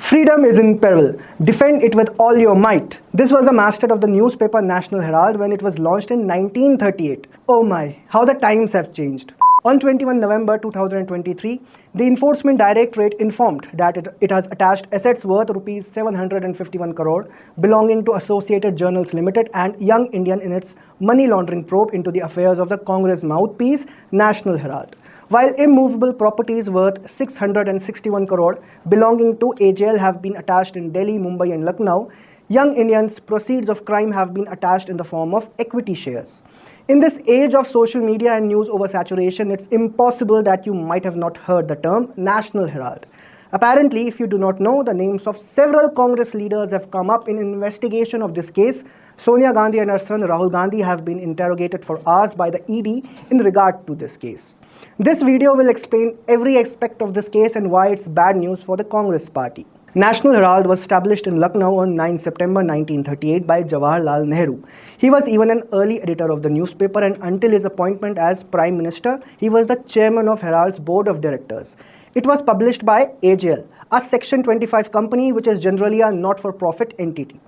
Freedom is in peril. Defend it with all your might. This was the masthead of the newspaper National Herald when it was launched in 1938. Oh my, how the times have changed. On 21 November 2023, the Enforcement Directorate informed that it has attached assets worth Rs 751 crore belonging to Associated Journals Limited and Young Indian in its money laundering probe into the affairs of the Congress mouthpiece, National Herald. While immovable properties worth 661 crore belonging to AJL have been attached in Delhi, Mumbai and Lucknow, Young Indians' proceeds of crime have been attached in the form of equity shares. In this age of social media and news oversaturation, it's impossible that you might have not heard the term National Herald. Apparently, if you do not know, the names of several Congress leaders have come up in investigation of this case. Sonia Gandhi and her son Rahul Gandhi have been interrogated for hours by the ED in regard to this case. This video will explain every aspect of this case and why it's bad news for the Congress party. National Herald was established in Lucknow on 9 September 1938 by Jawaharlal Nehru. He was even an early editor of the newspaper, and until his appointment as Prime Minister, he was the chairman of Herald's board of directors. It was published by AJL, a Section 25 company which is generally a not-for-profit entity.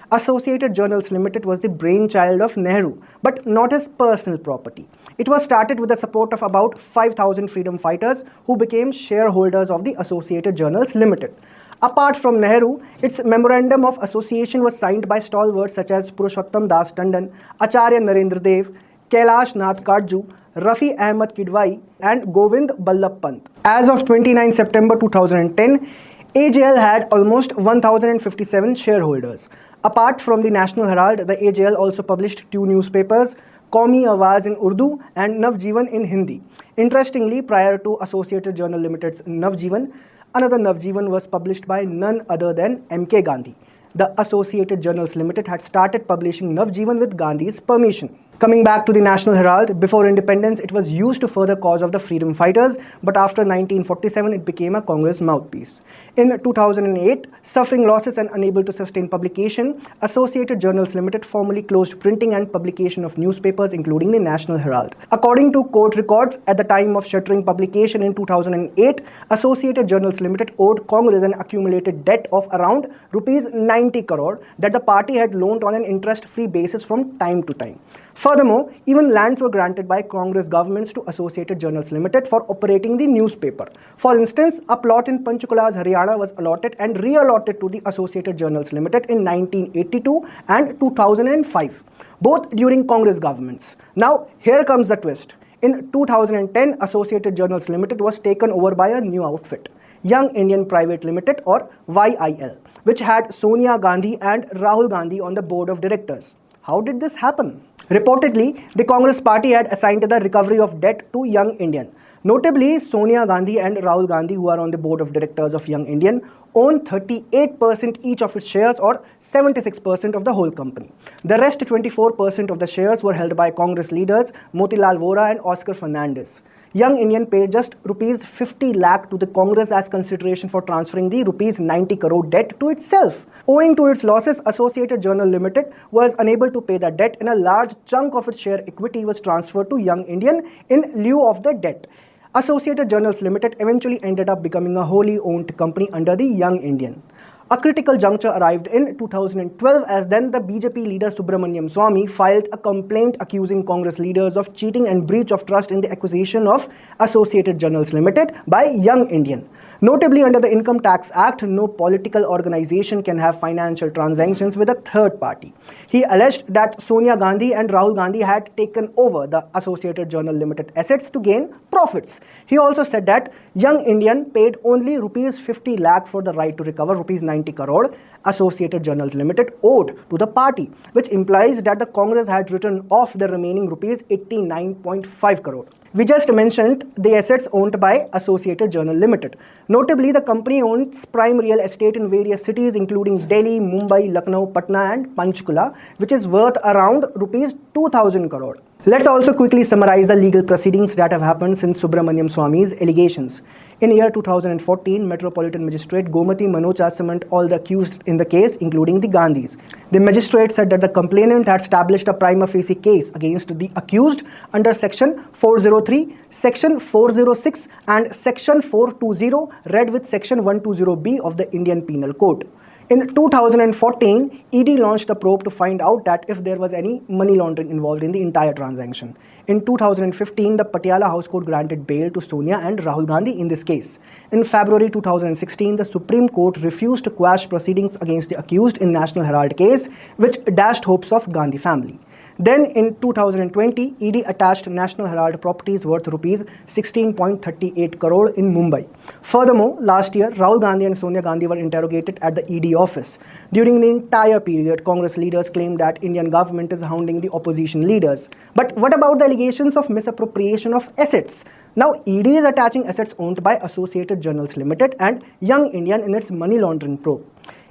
Associated Journals Limited was the brainchild of Nehru, but not his personal property. It was started with the support of about 5,000 freedom fighters who became shareholders of the Associated Journals Limited. Apart from Nehru, its memorandum of association was signed by stalwarts such as Purushottam Das Tandon, Acharya Narendra Dev, Kailash Nath Kadju, Rafi Ahmad Kidwai and Govind Ballabh Pant. As of 29 September 2010, AJL had almost 1,057 shareholders. Apart from the National Herald, the AJL also published two newspapers, Qaumi Awaz in Urdu and Navjeevan in Hindi. Interestingly, prior to Associated Journal Limited's Navjeevan, another Navjeevan was published by none other than M.K. Gandhi. The Associated Journals Limited had started publishing Navjeevan with Gandhi's permission. Coming back to the National Herald, before independence, it was used to further cause of the freedom fighters, but after 1947, it became a Congress mouthpiece. In 2008, suffering losses and unable to sustain publication, Associated Journals Limited formally closed printing and publication of newspapers, including the National Herald. According to court records, at the time of shuttering publication in 2008, Associated Journals Limited owed Congress an accumulated debt of around Rs 90 crore that the party had loaned on an interest-free basis from time to time. Furthermore, even lands were granted by Congress governments to Associated Journals Limited for operating the newspaper. For instance, a plot in Panchkula's Haryana was allotted and re-allotted to the Associated Journals Limited in 1982 and 2005, both during Congress governments. Now, here comes the twist. In 2010, Associated Journals Limited was taken over by a new outfit, Young Indian Private Limited or YIL, which had Sonia Gandhi and Rahul Gandhi on the board of directors. How did this happen? Reportedly, the Congress party had assigned the recovery of debt to Young Indian. Notably, Sonia Gandhi and Rahul Gandhi, who are on the board of directors of Young Indian, own 38% each of its shares or 76% of the whole company. The rest 24% of the shares were held by Congress leaders Motilal Vora and Oscar Fernandez. Young Indian paid just Rs 50 lakh to the Congress as consideration for transferring the Rs 90 crore debt to itself. Owing to its losses, Associated Journal Limited was unable to pay the debt, and a large chunk of its share equity was transferred to Young Indian in lieu of the debt. Associated Journals Limited eventually ended up becoming a wholly owned company under the Young Indian. A critical juncture arrived in 2012 as then the BJP leader Subramaniam Swamy filed a complaint accusing Congress leaders of cheating and breach of trust in the acquisition of Associated Journals Limited by Young Indian. Notably, under the Income Tax Act, no political organization can have financial transactions with a third party. He alleged that Sonia Gandhi and Rahul Gandhi had taken over the Associated Journal Limited assets to gain profits. He also said that Young Indian paid only Rs 50 lakh for the right to recover Rs 90 crore Associated Journals Limited owed to the party, which implies that the Congress had written off the remaining Rs 89.5 crore. We just mentioned the assets owned by Associated Journal Limited. Notably, the company owns prime real estate in various cities including Delhi, Mumbai, Lucknow, Patna and Panchkula, which is worth around Rs 2,000 crore. Let's also quickly summarize the legal proceedings that have happened since Subramaniam Swamy's allegations. In year 2014, Metropolitan Magistrate Gomati Manocha summoned all the accused in the case, including the Gandhis. The magistrate said that the complainant had established a prima facie case against the accused under Section 403, Section 406 and Section 420, read with Section 120B of the Indian Penal Code. In 2014, ED launched a probe to find out that if there was any money laundering involved in the entire transaction. In 2015, the Patiala House Court granted bail to Sonia and Rahul Gandhi in this case. In February 2016, the Supreme Court refused to quash proceedings against the accused in National Herald case, which dashed hopes of Gandhi family. Then in 2020, ED attached National Herald properties worth rupees 16.38 crore in Mumbai. Furthermore, last year, Rahul Gandhi and Sonia Gandhi were interrogated at the ED office. During the entire period, Congress leaders claimed that Indian government is hounding the opposition leaders. But what about the allegations of misappropriation of assets? Now, ED is attaching assets owned by Associated Journals Limited and Young Indian in its money laundering probe.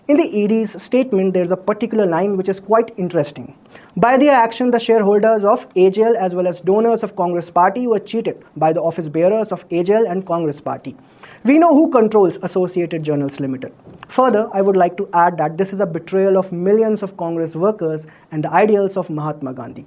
In the ED's statement, there is a particular line which is quite interesting. By their action, the shareholders of AJL as well as donors of Congress Party were cheated by the office bearers of AJL and Congress Party. We know who controls Associated Journals Limited. Further, I would like to add that this is a betrayal of millions of Congress workers and the ideals of Mahatma Gandhi.